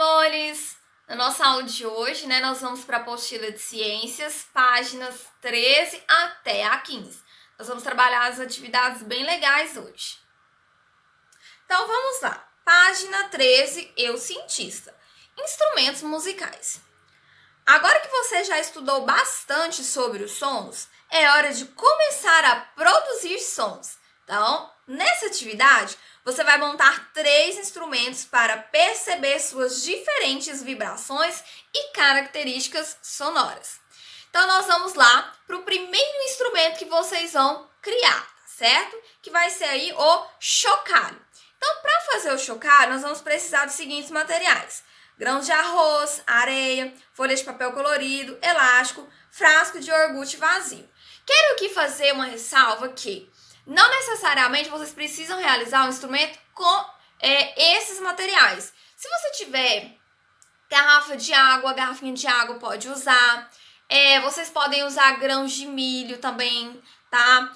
amores! Na nossa aula de hoje, nós vamos para a apostila de ciências, páginas 13 até a 15. Nós vamos trabalhar as atividades bem legais hoje. Então, vamos lá. Página 13, eu cientista. Instrumentos musicais. Agora que você já estudou bastante sobre os sons, é hora de começar a produzir sons. Então, nessa atividade, você vai montar 3 instrumentos para perceber suas diferentes vibrações e características sonoras. Então, nós vamos lá para o primeiro instrumento que vocês vão criar, certo? Que vai ser aí o chocalho. Então, para fazer o chocalho, nós vamos precisar dos seguintes materiais: grãos de arroz, areia, folha de papel colorido, elástico, frasco de iogurte vazio. Quero aqui fazer uma ressalva que não necessariamente vocês precisam realizar um instrumento com esses materiais. Se você tiver garrafinha de água pode usar. Vocês podem usar grãos de milho também, tá?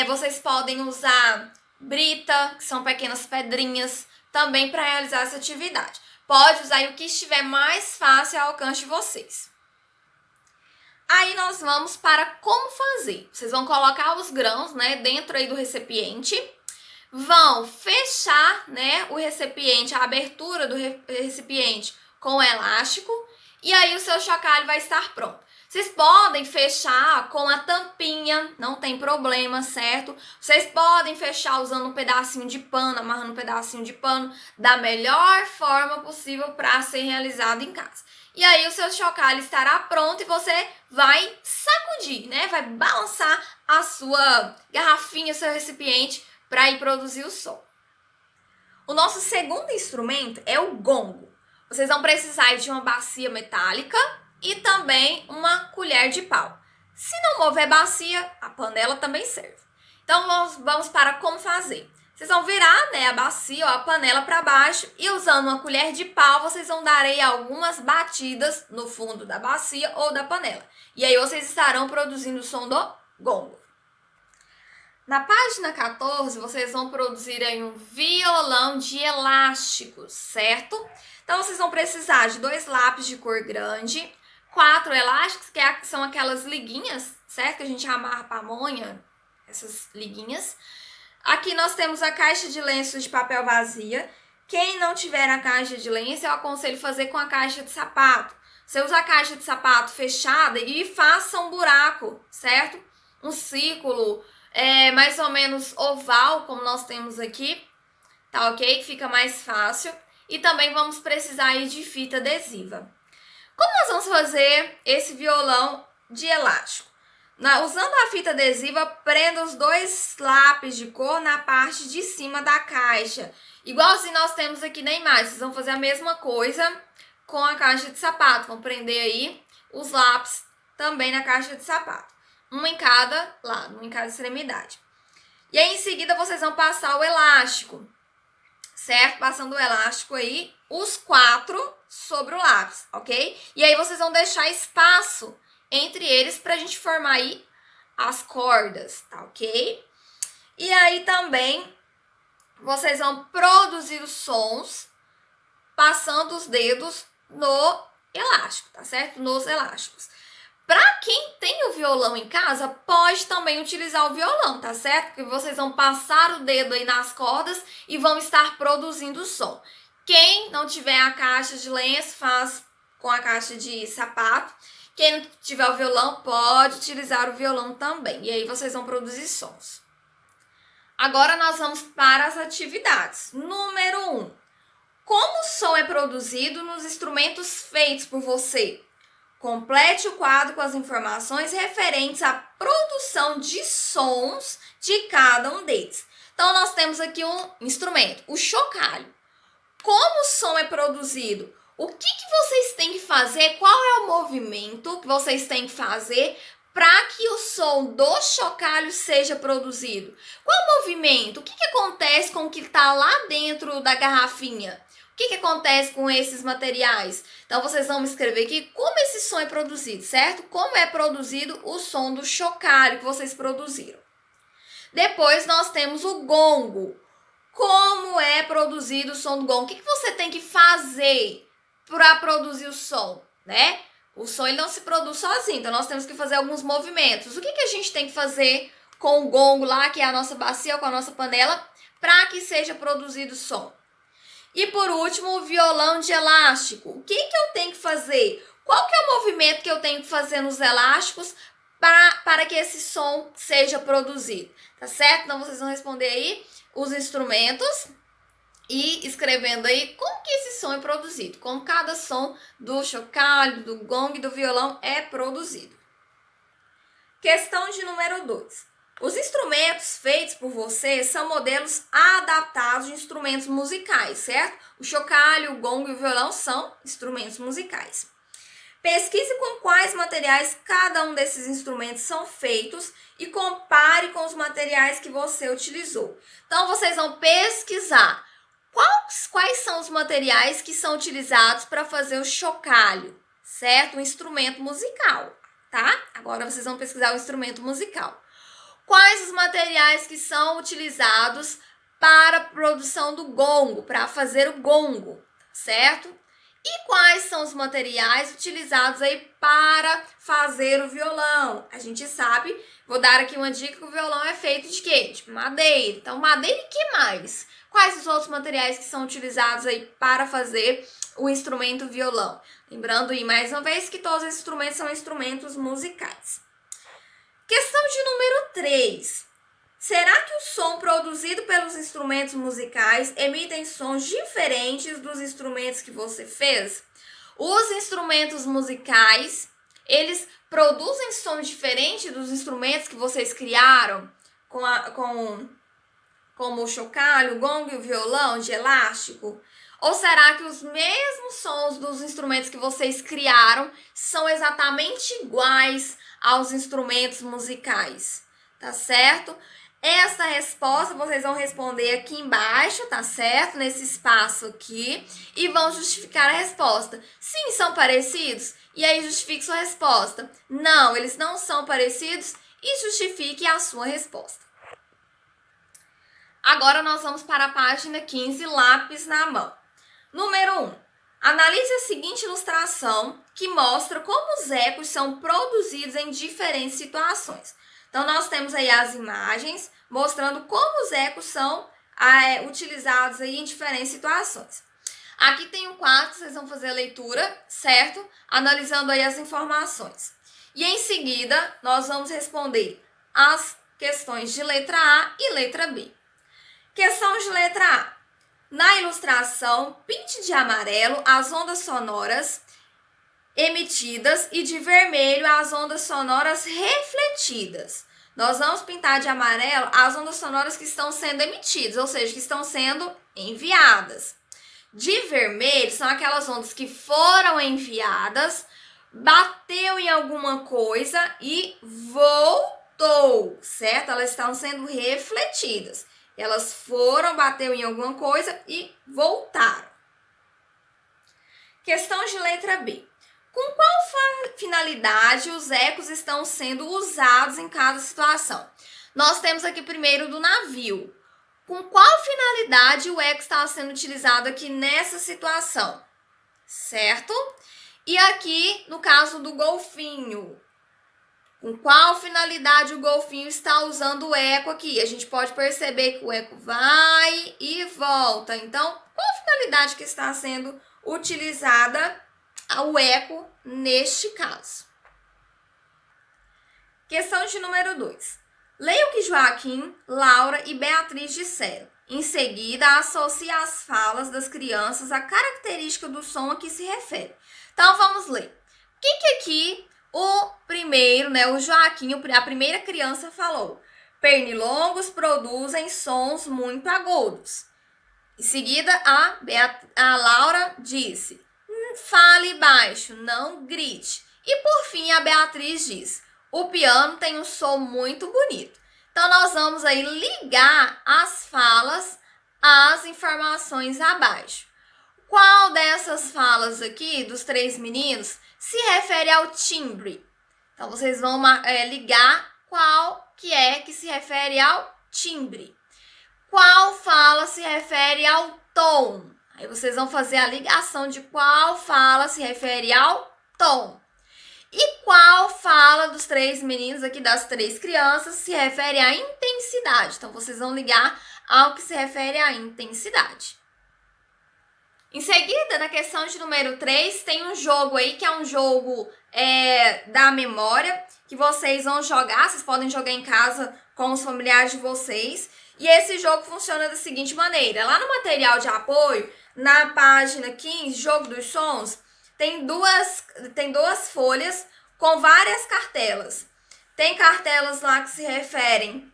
Vocês podem usar brita, que são pequenas pedrinhas, também para realizar essa atividade. Pode usar o que estiver mais fácil ao alcance de vocês. Aí nós vamos para como fazer. Vocês vão colocar os grãos, dentro aí do recipiente. Vão fechar, o recipiente, a abertura do recipiente com o elástico. E aí o seu chocalho vai estar pronto. Vocês podem fechar com a tampinha, não tem problema, certo? Vocês podem fechar usando um pedacinho de pano, amarrando um pedacinho de pano, da melhor forma possível para ser realizado em casa. E aí o seu chocalho estará pronto e você vai sacudir, vai balançar a sua garrafinha, seu recipiente, para ir produzir o som. O nosso segundo instrumento é o gongo. Vocês vão precisar de uma bacia metálica e também uma colher de pau. Se não houver bacia, a panela também serve. Então, vamos para como fazer. Vocês vão virar a bacia ou a panela para baixo e usando uma colher de pau, vocês vão dar aí algumas batidas no fundo da bacia ou da panela. E aí vocês estarão produzindo o som do gongo. Na página 14, vocês vão produzir aí um violão de elásticos, certo? Então, vocês vão precisar de 2 lápis de cor grande, 4 elásticos, que são aquelas liguinhas, certo? Que a gente amarra a pamonha, essas liguinhas. Aqui nós temos a caixa de lenços de papel vazia. Quem não tiver a caixa de lenço, eu aconselho fazer com a caixa de sapato. Você usa a caixa de sapato fechada e faça um buraco, certo? Um círculo, mais ou menos oval, como nós temos aqui, tá ok? Que fica mais fácil. E também vamos precisar aí de fita adesiva. Como nós vamos fazer esse violão de elástico? Usando a fita adesiva, prenda os 2 lápis de cor na parte de cima da caixa. Igualzinho nós temos aqui na imagem. Vocês vão fazer a mesma coisa com a caixa de sapato. Vão prender aí os lápis também na caixa de sapato. Um em cada lado, um em cada extremidade. E aí, em seguida, vocês vão passar o elástico, certo? Passando o elástico aí, os 4 sobre o lápis, ok? E aí, vocês vão deixar espaço entre eles pra gente formar aí as cordas, tá ok? E aí, também, vocês vão produzir os sons passando os dedos no elástico, tá certo? Nos elásticos. Para quem tem o violão em casa, pode também utilizar o violão, tá certo? Porque vocês vão passar o dedo aí nas cordas e vão estar produzindo o som. Quem não tiver a caixa de lenço, faz com a caixa de sapato. Quem não tiver o violão, pode utilizar o violão também. E aí vocês vão produzir sons. Agora nós vamos para as atividades. Número 1. Como o som é produzido nos instrumentos feitos por você? Complete o quadro com as informações referentes à produção de sons de cada um deles. Então, nós temos aqui um instrumento, o chocalho. Como o som é produzido? O que vocês têm que fazer? Qual é o movimento que vocês têm que fazer para que o som do chocalho seja produzido? Qual o movimento? O que acontece com o que está lá dentro da garrafinha? O que acontece com esses materiais? Então, vocês vão me escrever aqui como esse som é produzido, certo? Como é produzido o som do chocalho que vocês produziram. Depois, nós temos o gongo. Como é produzido o som do gongo? O que você tem que fazer para produzir o som, né? O som ele não se produz sozinho, então nós temos que fazer alguns movimentos. O que a gente tem que fazer com o gongo lá, que é a nossa bacia ou com a nossa panela, para que seja produzido som? E por último, o violão de elástico. O que eu tenho que fazer? Qual que é o movimento que eu tenho que fazer nos elásticos para que esse som seja produzido? Tá certo? Então vocês vão responder aí os instrumentos e escrevendo aí como que esse som é produzido, como cada som do chocalho, do gongo e do violão é produzido. Questão de número 2. Os instrumentos feitos por você são modelos adaptados de instrumentos musicais, certo? O chocalho, o gongo e o violão são instrumentos musicais. Pesquise com quais materiais cada um desses instrumentos são feitos e compare com os materiais que você utilizou. Então, vocês vão pesquisar quais são os materiais que são utilizados para fazer o chocalho, certo? Um instrumento musical, tá? Agora vocês vão pesquisar o instrumento musical. Quais os materiais que são utilizados para a produção do gongo, para fazer o gongo, certo? E quais são os materiais utilizados aí para fazer o violão? A gente sabe, vou dar aqui uma dica, que o violão é feito de quê? De madeira. Então, madeira e que mais? Quais os outros materiais que são utilizados aí para fazer o instrumento violão? Lembrando aí, mais uma vez, que todos os instrumentos são instrumentos musicais. Questão de número 3. Será que o som produzido pelos instrumentos musicais emitem sons diferentes dos instrumentos que você fez? Os instrumentos musicais, eles produzem sons diferentes dos instrumentos que vocês criaram, como o chocalho, o gongo e o violão de elástico? Ou será que os mesmos sons dos instrumentos que vocês criaram são exatamente iguais aos instrumentos musicais? Tá certo? Essa resposta vocês vão responder aqui embaixo, tá certo? Nesse espaço aqui. E vão justificar a resposta. Sim, são parecidos? E aí justifique sua resposta. Não, eles não são parecidos. E justifique a sua resposta. Agora nós vamos para a página 15, lápis na mão. Número 1. Analise a seguinte ilustração que mostra como os ecos são produzidos em diferentes situações. Então, nós temos aí as imagens mostrando como os ecos são utilizados aí em diferentes situações. Aqui tem um quadro, vocês vão fazer a leitura, certo? Analisando aí as informações. E em seguida, nós vamos responder as questões de letra A e letra B. Questão de letra A. Na ilustração, pinte de amarelo as ondas sonoras emitidas e de vermelho as ondas sonoras refletidas. Nós vamos pintar de amarelo as ondas sonoras que estão sendo emitidas, ou seja, que estão sendo enviadas. De vermelho são aquelas ondas que foram enviadas, bateu em alguma coisa e voltou, certo? Elas estão sendo refletidas. Elas foram, bateu em alguma coisa e voltaram. Questão de letra B. Com qual finalidade os ecos estão sendo usados em cada situação? Nós temos aqui primeiro do navio. Com qual finalidade o eco está sendo utilizado aqui nessa situação? Certo? E aqui no caso do golfinho. Com qual finalidade o golfinho está usando o eco aqui? A gente pode perceber que o eco vai e volta. Então, qual a finalidade que está sendo utilizada o eco neste caso? Questão de número 2. Leia o que Joaquim, Laura e Beatriz disseram. Em seguida, associe as falas das crianças à característica do som a que se refere. Então, vamos ler. O que aqui o primeiro, o Joaquim, a primeira criança falou? Pernilongos produzem sons muito agudos. Em seguida, a Laura disse: fale baixo, não grite. E por fim, a Beatriz diz: o piano tem um som muito bonito. Então, nós vamos aí ligar as falas às informações abaixo. Qual dessas falas aqui, dos três meninos, se refere ao timbre? Então, vocês vão ligar qual que é que se refere ao timbre. Qual fala se refere ao tom? Aí vocês vão fazer a ligação de qual fala se refere ao tom. E qual fala dos 3 meninos aqui, das 3 crianças, se refere à intensidade. Então, vocês vão ligar ao que se refere à intensidade. Em seguida, na questão de número 3, tem um jogo aí, que é um jogo da memória, que vocês vão jogar, vocês podem jogar em casa com os familiares de vocês. E esse jogo funciona da seguinte maneira: lá no material de apoio, na página 15, Jogo dos Sons, tem duas folhas com várias cartelas. Tem cartelas lá que se referem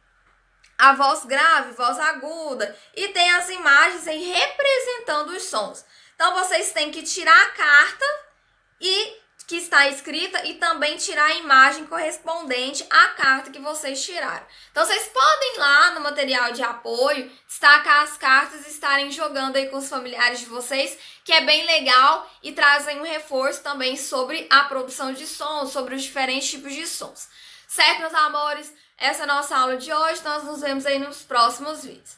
à voz grave, voz aguda, e tem as imagens aí representando os sons. Então, vocês têm que tirar a carta que está escrita e também tirar a imagem correspondente à carta que vocês tiraram. Então, vocês podem ir lá no material de apoio, destacar as cartas e estarem jogando aí com os familiares de vocês, que é bem legal e trazem um reforço também sobre a produção de sons, sobre os diferentes tipos de sons. Certo, meus amores? Essa é a nossa aula de hoje. Nós nos vemos aí nos próximos vídeos.